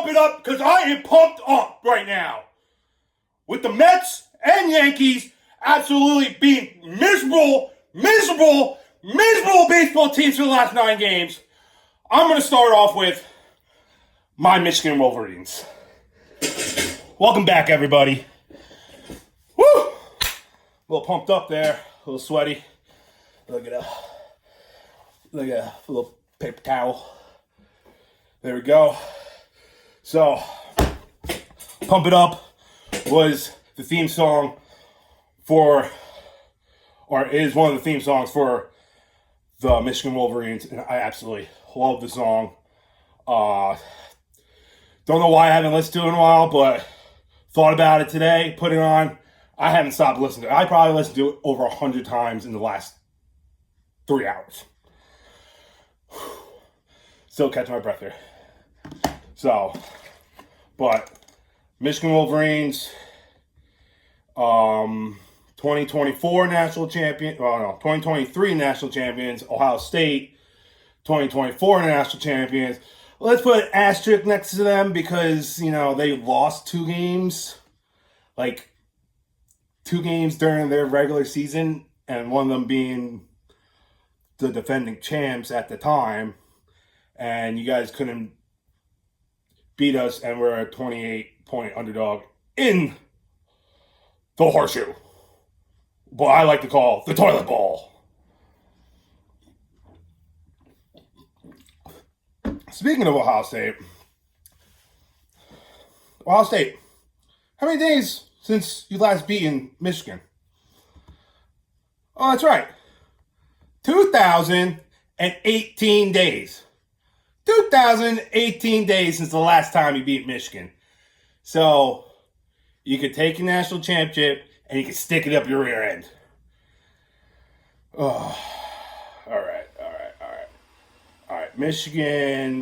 pump it up because I am pumped up right now. With the Mets and Yankees absolutely being miserable baseball teams for the last 9 games, I'm going to start off with my Michigan Wolverines. Welcome back, everybody. Woo! A little pumped up there, a little sweaty. Look at a little paper towel. There we go. So, Pump It Up was the theme song for, or is one of the theme songs for the Michigan Wolverines, and I absolutely love the song. Don't know why I haven't listened to it in a while, but thought about it today, put it on. I haven't stopped listening to it. I probably listened to it over 100 times in the last 3 hours. Still catching my breath here. So, but Michigan Wolverines, 2024 national champion, 2023 national champions. Ohio State, 2024 national champions. Let's put an asterisk next to them because, they lost 2 games. Like, 2 games during their regular season, and one of them being the defending champs at the time. And you guys couldn't beat us, and we're a 28-point underdog in the horseshoe. What I like to call the toilet bowl. Speaking of Ohio State, how many days since you last beaten Michigan? Oh, that's right. 2018 days. 2018 days since the last time you beat Michigan. So, you could take your national championship and you could stick it up your rear end. Oh, all right. Michigan.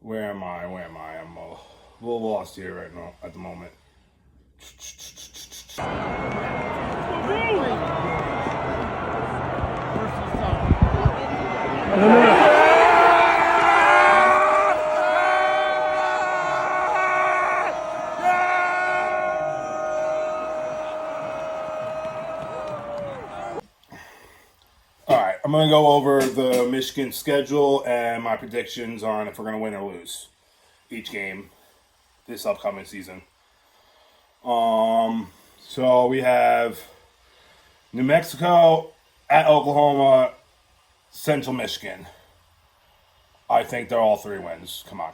Where am I? I'm a little lost here right now at the moment. Alright, I'm going to go over the Michigan schedule and my predictions on if we're going to win or lose each game this upcoming season. So we have New Mexico, at Oklahoma, Central Michigan. I think they're all 3 wins. Come on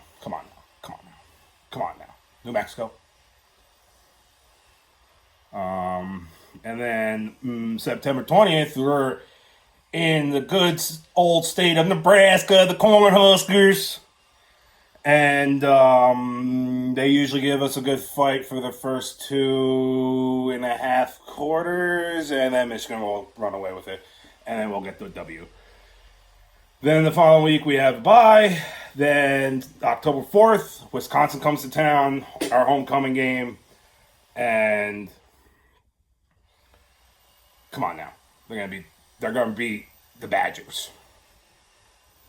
now. New Mexico. And then September 20th, we're in the good old state of Nebraska, the Cornhuskers. And they usually give us a good fight for the first 2.5 quarters, and then Michigan will run away with it, and then we'll get the W. Then the following week we have a bye. Then October 4th, Wisconsin comes to town, our homecoming game, and come on now, they're gonna beat the Badgers.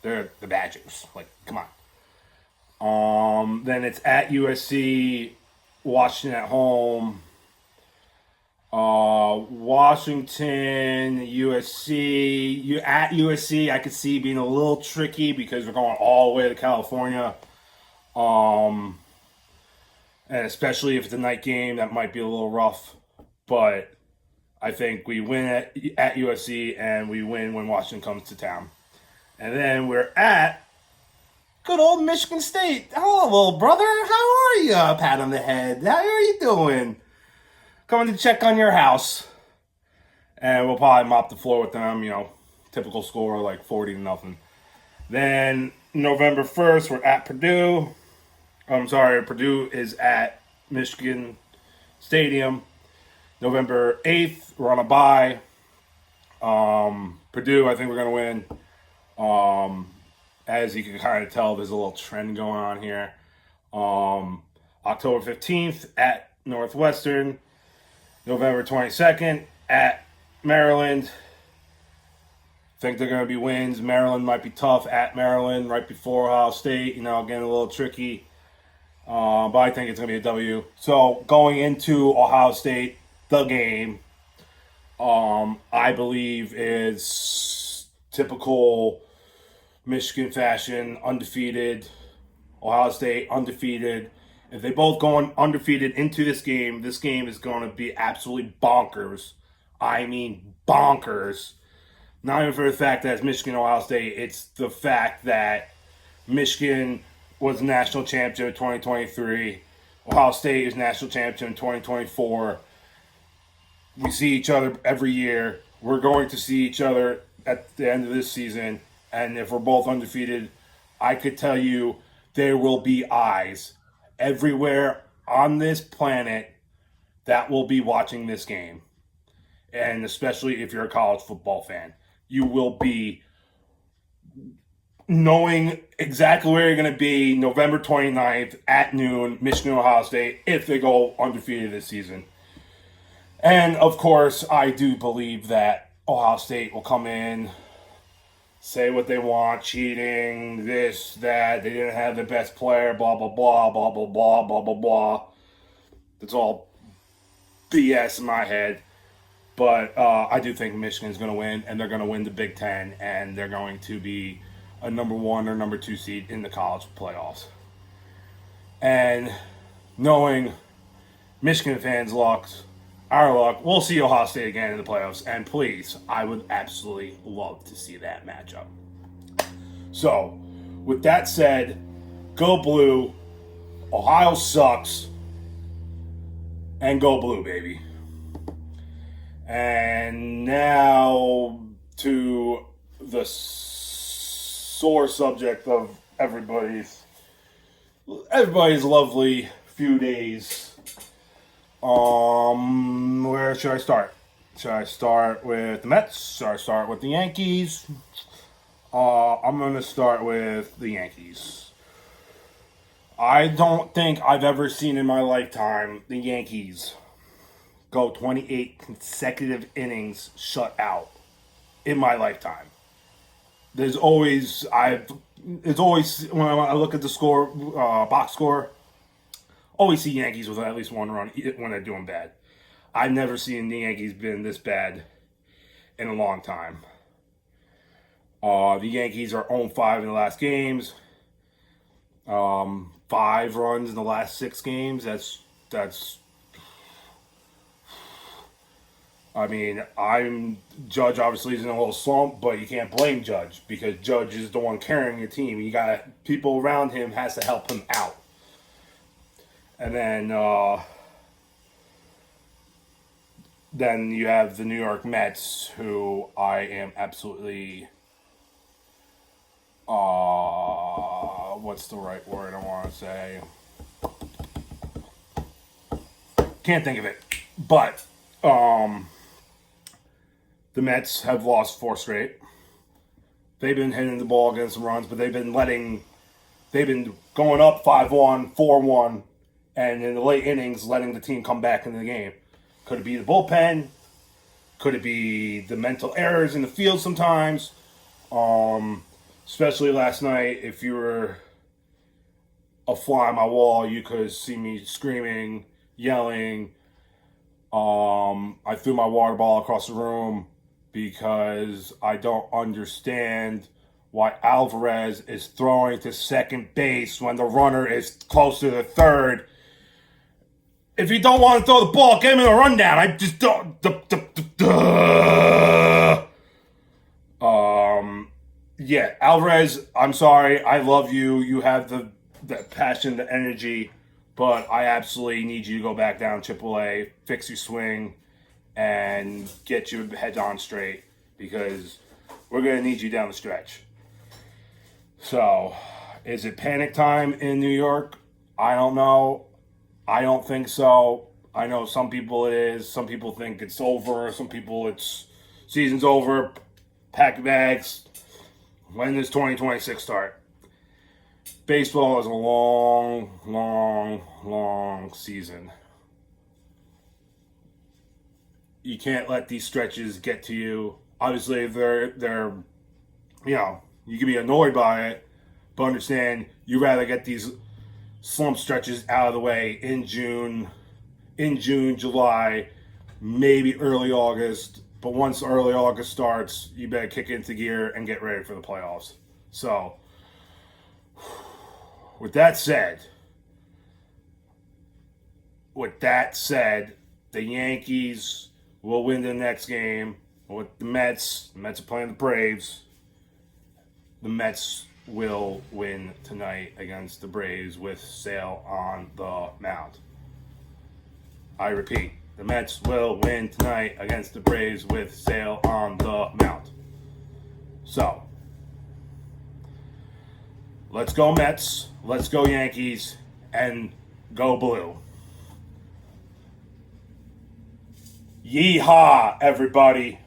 They're the Badgers. Like, come on. Then it's at USC, Washington at home. Washington, USC. At USC, I could see being a little tricky because we're going all the way to California. And especially if it's a night game, that might be a little rough. But I think we win at USC, and we win when Washington comes to town. And then we're at good old Michigan State. Hello, little brother. How are you? Pat on the head. How are you doing? Coming to check on your house. And we'll probably mop the floor with them, typical score like 40-0. Then November 1st, we're at Purdue. Purdue is at Michigan Stadium. November 8th, we're on a bye. Purdue, I think we're going to win. As you can kind of tell, there's a little trend going on here. October 15th at Northwestern. November 22nd at Maryland. Think they're going to be wins. Maryland might be tough at Maryland right before Ohio State. Getting a little tricky. But I think it's going to be a W. So going into Ohio State, the game, I believe is typical Michigan fashion, undefeated. Ohio State undefeated. If they both go undefeated into this game is going to be absolutely bonkers. I mean bonkers. Not even for the fact that it's Michigan, Ohio State. It's the fact that Michigan was national champion in 2023. Ohio State is national champion in 2024. We see each other every year. We're going to see each other at the end of this season. And if we're both undefeated, I could tell you there will be eyes everywhere on this planet that will be watching this game. And especially if you're a college football fan, you will be knowing exactly where you're going to be November 29th at noon, Michigan, Ohio State, if they go undefeated this season. And, of course, I do believe that Ohio State will come in, say what they want, cheating, this, that, they didn't have the best player, blah, blah, blah, blah, blah, blah, blah, blah, blah. It's all BS in my head. But I do think Michigan's going to win, and they're going to win the Big Ten, and they're going to be a number 1 or number 2 seed in the college playoffs. And knowing Michigan fans' luck, our luck, we'll see Ohio State again in the playoffs. And please, I would absolutely love to see that matchup. So, with that said, go blue. Ohio sucks. And go blue, baby. And now to the sore subject of everybody's lovely few days. Where should I start? Should I start with the Mets? Should I start with the Yankees? I'm going to start with the Yankees. I don't think I've ever seen in my lifetime the Yankees go 28 consecutive innings shut out in my lifetime. It's always when I look at the score, box score, always see Yankees with at least one run when they're doing bad. I've never seen the Yankees been this bad in a long time. The Yankees are 0-5 in the last games. 5 runs in the last 6 games. That's. I mean, Judge obviously is in a little slump, but you can't blame Judge because Judge is the one carrying your team. You got people around him has to help him out. And then you have the New York Mets, who I am absolutely what's the right word I want to say? Can't think of it. But the Mets have lost 4 straight. They've been hitting the ball against some runs, but they've been going up 5-1, 4-1, and in the late innings letting the team come back into the game. Could it be the bullpen? Could it be the mental errors in the field sometimes? Especially last night, if you were a fly on my wall, you could see me screaming, yelling. I threw my water bottle across the room because I don't understand why Alvarez is throwing to second base when the runner is close to the third. If you don't want to throw the ball, get him in a rundown. I just don't. Yeah, Alvarez, I'm sorry. I love you. You have the passion, the energy. But I absolutely need you to go back down AAA, fix your swing, and get your head on straight because we're going to need you down the stretch. So, is it panic time in New York? I don't know. I don't think so. I know some people it is. Some people think it's over. Some people it's season's over. Pack your bags. When does 2026 start? Baseball is a long, long, long season. You can't let these stretches get to you. Obviously, they're you can be annoyed by it, but understand you rather get these slump stretches out of the way in June, July, maybe early August. But once early August starts, you better kick into gear and get ready for the playoffs. So, with that said, the Yankees will win the next game. With the Mets are playing the Braves. The Mets will win tonight against the Braves with Sale on the mound. I repeat, the Mets will win tonight against the Braves with Sale on the mound. So, let's go Mets, let's go Yankees, and go blue. Yeehaw, everybody.